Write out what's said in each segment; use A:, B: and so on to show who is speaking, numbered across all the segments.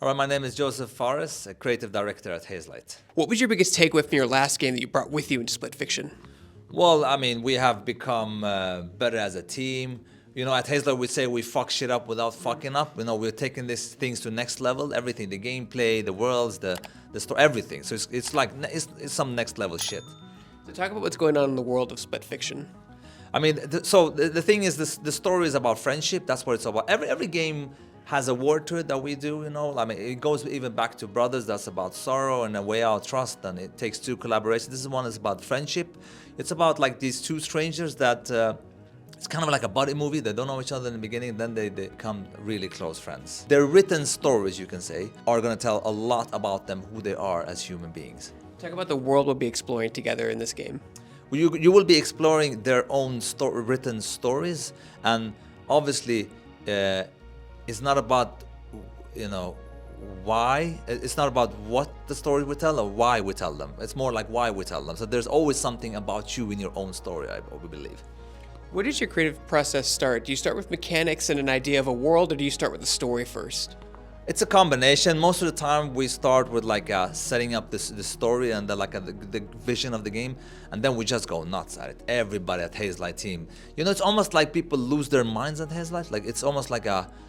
A: All right, my name is Josef Fares, a creative director at Hazelight.
B: What was your biggest takeaway from your last game that you brought with you into Split Fiction?
A: Well, we have become better as a team. At Hazelight, we say we fuck shit up without fucking up. We're taking these things to next level. Everything, the gameplay, the worlds, the story, everything. So it's some next level shit.
B: So talk about what's going on in the world of Split Fiction.
A: The thing is, the story is about friendship. That's what it's about. Every game has a word to it that we do, it goes even back to Brothers. That's about sorrow and a way out, trust, and it takes two collaboration. This one is about friendship. It's about like these two strangers that it's kind of like a buddy movie. They don't know each other in the beginning, then they become really close friends. Their written stories, you can say, are going to tell a lot about them, who they are as human beings.
B: Talk about the world we'll be exploring together in this game.
A: You will be exploring their own written stories, and obviously it's not about why. It's not about what the story we tell or why we tell them. It's more like why we tell them. So there's always something about you in your own story, I believe.
B: Where does your creative process start? Do you start with mechanics and an idea of a world, or do you start with the story first?
A: It's a combination. Most of the time we start with setting up the story and the vision of the game, and then we just go nuts at it. Everybody at Hazelight team. It's almost like people lose their minds at Hazelight. Like it's almost like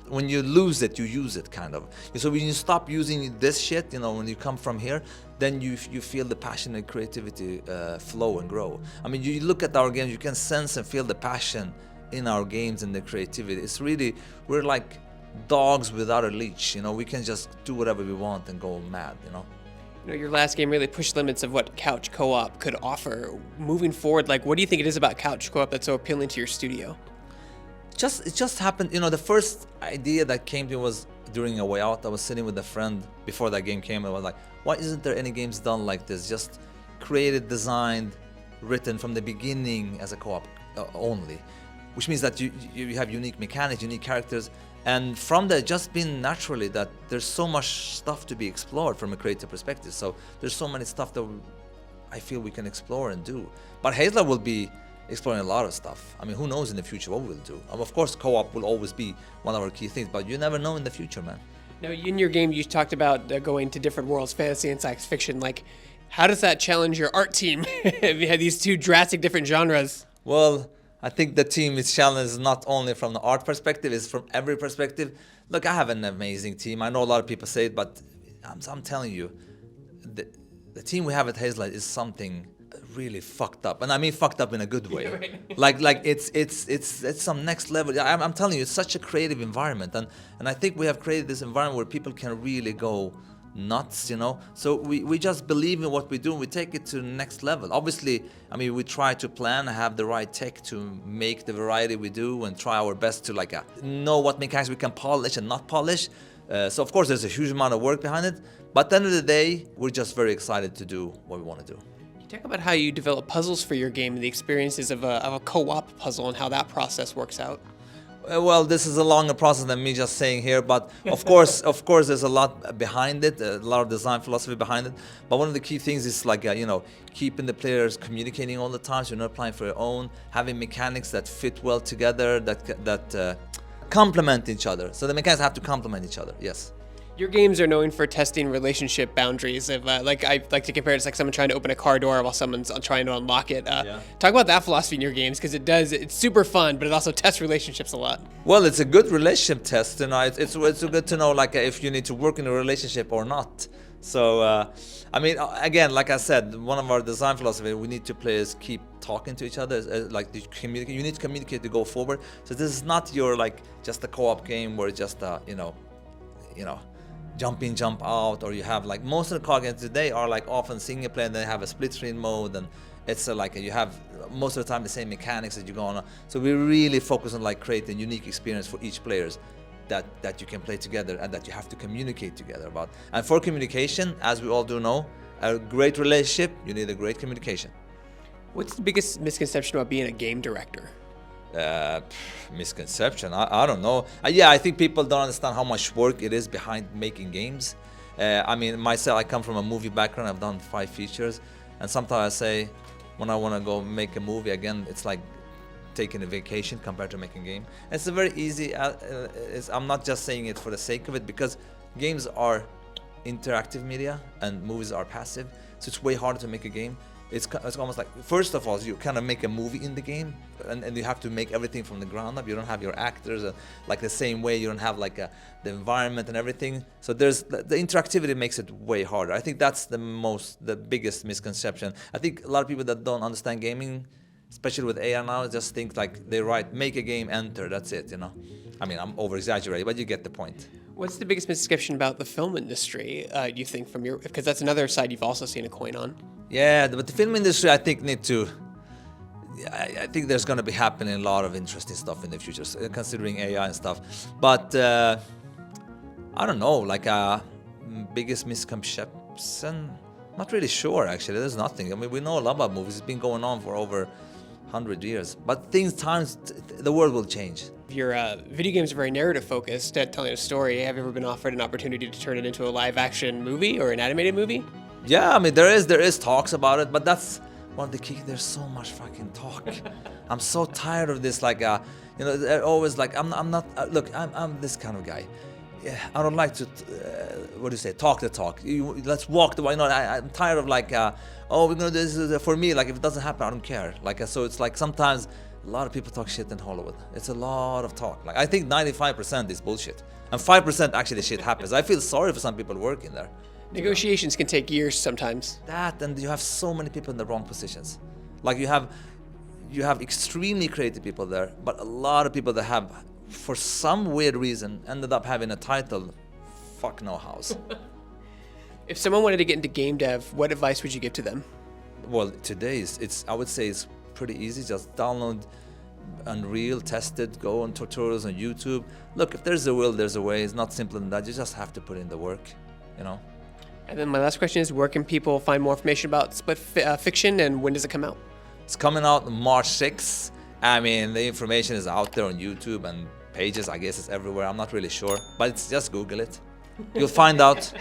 A: when you lose it, you use it kind of. So when you stop using this shit, when you come from here, then you feel the passion and creativity flow and grow. You look at our games, you can sense and feel the passion in our games and the creativity. It's really, we're like dogs without a leash. We can just do whatever we want and go mad.
B: Your last game really pushed limits of what couch co-op could offer. Moving forward, what do you think it is about couch co-op that's so appealing to your studio?
A: It just happened. The first idea that came to me was during A Way Out. I was sitting with a friend before that game came, and I was like, why isn't there any games done like this? Just created, designed, written from the beginning as a co-op only, which means that you have unique mechanics, unique characters. And from that, just been naturally that there's so much stuff to be explored from a creative perspective. So there's so many stuff that I feel we can explore and do. But Hazelight will be exploring a lot of stuff. Who knows in the future what we'll do. Of course, co-op will always be one of our key things, but you never know in the future, man.
B: Now, in your game, you talked about going to different worlds, fantasy and science fiction. How does that challenge your art team? You had these two drastic different genres.
A: Well, I think the team is challenged not only from the art perspective, it's from every perspective. Look, I have an amazing team. I know a lot of people say it, but I'm telling you, the team we have at Hazelight is something really fucked up, and I mean fucked up in a good way. Right. like it's some next level. I'm telling you, it's such a creative environment, and I think we have created this environment where people can really go nuts. So we just believe in what we do and we take it to the next level. Obviously, we try to plan, have the right tech to make the variety we do, and try our best to know what mechanics we can polish and not polish. So of course there's a huge amount of work behind it, but at the end of the day, we're just very excited to do what we want to do.
B: Talk about how you develop puzzles for your game and the experiences of a co-op puzzle and how that process works out.
A: Well, this is a longer process than me just saying here, but of course, there's a lot behind it, a lot of design philosophy behind it. But one of the key things is keeping the players communicating all the time, so you're not playing for your own, having mechanics that fit well together, that complement each other. So the mechanics have to complement each other. Yes.
B: Your games are known for testing relationship boundaries. I like to compare it to someone trying to open a car door while someone's trying to unlock it. Talk about that philosophy in your games, because it's super fun, but it also tests relationships a lot.
A: Well, it's a good relationship test. It's good to know if you need to work in a relationship or not. So again, like I said, one of our design philosophy, we need to players keep talking to each other. You need to communicate to go forward. So this is not your just a co-op game where it's just jump in, jump out, or you have most of the car games today are often single player, and they have a split screen mode, and it's you have most of the time the same mechanics that you go on. So we really focus on creating a unique experience for each players that you can play together and that you have to communicate together about. And for communication, as we all do know, a great relationship, you need a great communication.
B: What's the biggest misconception about being a game director?
A: Misconception, I don't know. I think people don't understand how much work it is behind making games. Myself, I come from a movie background. I've done 5 features, and sometimes I say when I want to go make a movie again, it's like taking a vacation compared to making a game. It's a very easy, I'm not just saying it for the sake of it, because games are interactive media and movies are passive, so it's way harder to make a game. It's almost like, first of all, you kind of make a movie in the game, and you have to make everything from the ground up. You don't have your actors like the same way. You don't have like the environment and everything. So there's the interactivity makes it way harder. I think that's the biggest misconception. I think a lot of people that don't understand gaming, especially with AI now, just think like they write, make a game, enter, that's it, you know. I mean, I'm over exaggerating, but you get the point.
B: What's the biggest misconception about the film industry, do you think, from your, because that's another side you've also seen a coin on?
A: Yeah, but the film industry, I think, I think there's going to be happening a lot of interesting stuff in the future, considering AI and stuff. But I don't know, like biggest misconception, not really sure actually. There's nothing. I mean, we know a lot about movies. It's been going on for over 100 years. But the world will change.
B: Your video games are very narrative focused at telling a story. Have you ever been offered an opportunity to turn it into a live action movie or an animated movie?
A: Yeah, I mean, there is talks about it, but that's one of the key. There's so much fucking talk. I'm so tired of this, like, you know, they're always like, I'm not, look, I'm this kind of guy. Yeah, I don't like to, what do you say, talk the talk. Let's walk the way. No, I'm tired of like, oh, we're gonna do this for me. Like, if it doesn't happen, I don't care. Like, so it's like sometimes a lot of people talk shit in Hollywood. It's a lot of talk. Like, I think 95% is bullshit, and 5% actually shit happens. I feel sorry for some people working there.
B: Negotiations can take years sometimes.
A: That, and you have so many people in the wrong positions. Like, you have extremely creative people there, but a lot of people that have, for some weird reason, ended up having a title, fuck no house.
B: If someone wanted to get into game dev, what advice would you give to them?
A: Well, today I would say it's pretty easy. Just download Unreal, test it, go on tutorials on YouTube. Look, if there's a will, there's a way. It's not simpler than that. You just have to put in the work, you know.
B: And then my last question is, where can people find more information about Split Fiction, and when does it come out?
A: It's coming out March 6th. I mean, the information is out there on YouTube and pages. I guess it's everywhere. I'm not really sure, but just Google it. You'll find out.